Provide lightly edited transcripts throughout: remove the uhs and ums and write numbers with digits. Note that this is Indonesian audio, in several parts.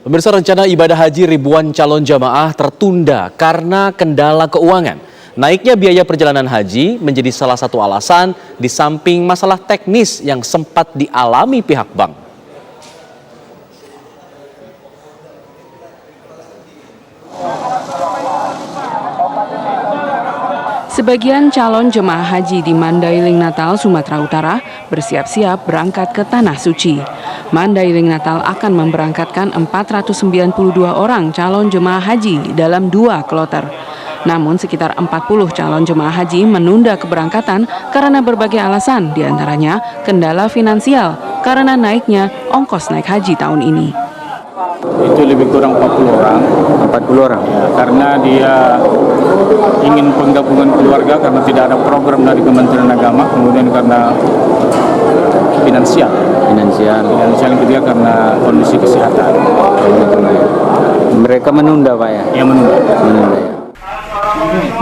Pemirsa, rencana ibadah haji ribuan calon jamaah tertunda karena kendala keuangan. Naiknya biaya perjalanan haji menjadi salah satu alasan di samping masalah teknis yang sempat dialami pihak bank. Sebagian calon jemaah haji di Mandailing Natal, Sumatera Utara bersiap-siap berangkat ke Tanah Suci. Mandailing Natal akan memberangkatkan 492 orang calon jemaah haji dalam 2 kloter. Namun sekitar 40 calon jemaah haji menunda keberangkatan karena berbagai alasan, diantaranya kendala finansial karena naiknya ongkos naik haji tahun ini. Itu lebih kurang 40 orang. 40 orang? Ya, karena dia ingin penggabungan keluarga karena tidak ada program dari Kementerian Agama, kemudian karena finansial yang ketiga karena kondisi kesehatan. Mereka menunda, Pak ya? Yang menunda ya.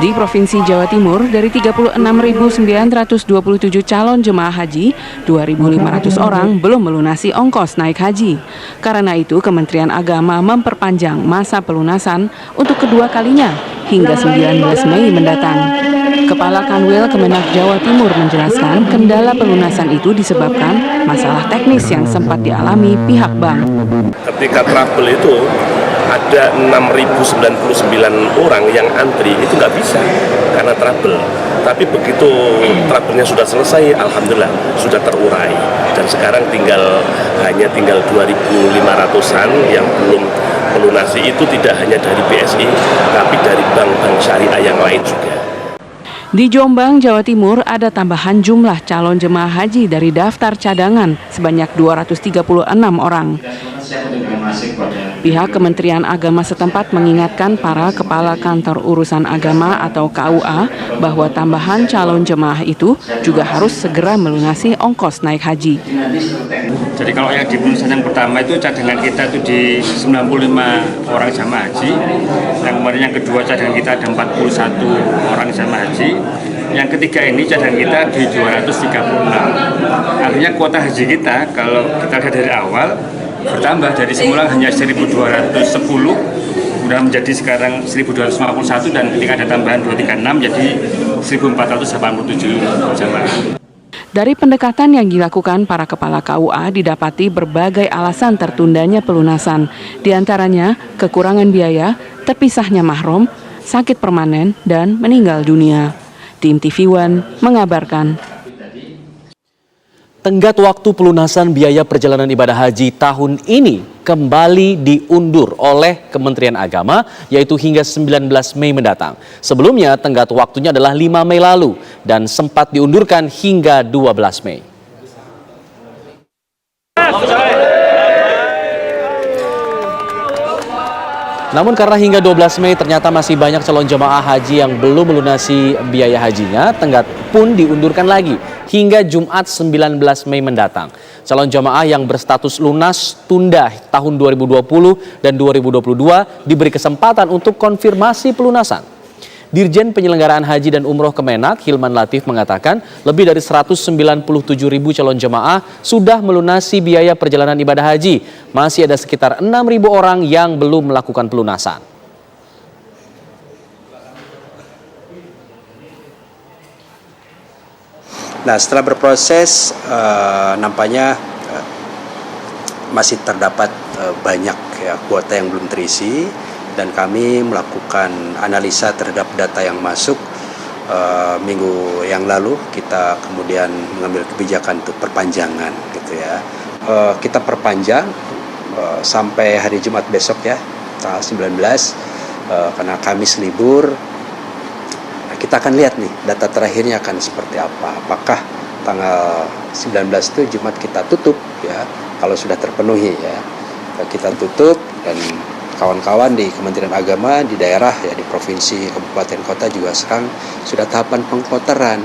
Di Provinsi Jawa Timur, dari 36.927 calon jemaah haji, 2.500 orang belum melunasi ongkos naik haji. Karena itu, Kementerian Agama memperpanjang masa pelunasan untuk kedua kalinya hingga 19 Mei mendatang. Kepala Kanwil Kemenak Jawa Timur menjelaskan kendala pelunasan itu disebabkan masalah teknis yang sempat dialami pihak bank. Ketika trouble itu ada 6.099 orang yang antri, itu nggak bisa karena trouble. Tapi begitu trouble-nya sudah selesai, alhamdulillah sudah terurai. Dan sekarang hanya tinggal 2.500-an yang belum melunasi. Itu tidak hanya dari BSI, tapi dari bank-bank syariah yang lain juga. Di Jombang, Jawa Timur, ada tambahan jumlah calon jemaah haji dari daftar cadangan sebanyak 236 orang. Pihak Kementerian Agama setempat mengingatkan para kepala kantor urusan agama atau KUA bahwa tambahan calon jemaah itu juga harus segera melunasi ongkos naik haji. Jadi kalau yang di pelunasan yang pertama itu cadangan kita itu di 95 orang jamaah haji. Yang kemarin yang kedua cadangan kita ada 41 orang jamaah haji. Yang ketiga ini cadangan kita di 236. Artinya kuota haji kita kalau kita lihat dari awal bertambah dari semula hanya 1.210 sudah menjadi sekarang 1.251 dan ketika ada tambahan 236 jadi 1.487 jamaah. Dari pendekatan yang dilakukan para kepala KUA didapati berbagai alasan tertundanya pelunasan, diantaranya kekurangan biaya, terpisahnya mahram, sakit permanen, dan meninggal dunia. Tim TV One mengabarkan. Tenggat waktu pelunasan biaya perjalanan ibadah haji tahun ini kembali diundur oleh Kementerian Agama, yaitu hingga 19 Mei mendatang. Sebelumnya tenggat waktunya adalah 5 Mei lalu dan sempat diundurkan hingga 12 Mei. Namun karena hingga 12 Mei ternyata masih banyak calon jemaah haji yang belum melunasi biaya hajinya, tenggat pun diundurkan lagi hingga Jumat 19 Mei mendatang. Calon jemaah yang berstatus lunas tunda tahun 2020 dan 2022 diberi kesempatan untuk konfirmasi pelunasan. Dirjen Penyelenggaraan Haji dan Umroh Kemenak, Hilman Latif, mengatakan lebih dari 197.000 calon jemaah sudah melunasi biaya perjalanan ibadah haji. Masih ada sekitar 6.000 orang yang belum melakukan pelunasan. Nah, setelah berproses, nampaknya masih terdapat banyak kuota yang belum terisi. Dan kami melakukan analisa terhadap data yang masuk minggu yang lalu. Kita kemudian mengambil kebijakan untuk perpanjangan, gitu ya. Kita perpanjang sampai hari Jumat besok ya, tanggal 19, karena Kamis libur. Nah, kita akan lihat nih data terakhirnya akan seperti apa. Apakah tanggal 19 itu Jumat kita tutup ya, kalau sudah terpenuhi ya, kita tutup. Dan kawan-kawan di Kementerian Agama di daerah ya, di provinsi, kabupaten, kota juga sekarang sudah tahapan pengkloteran.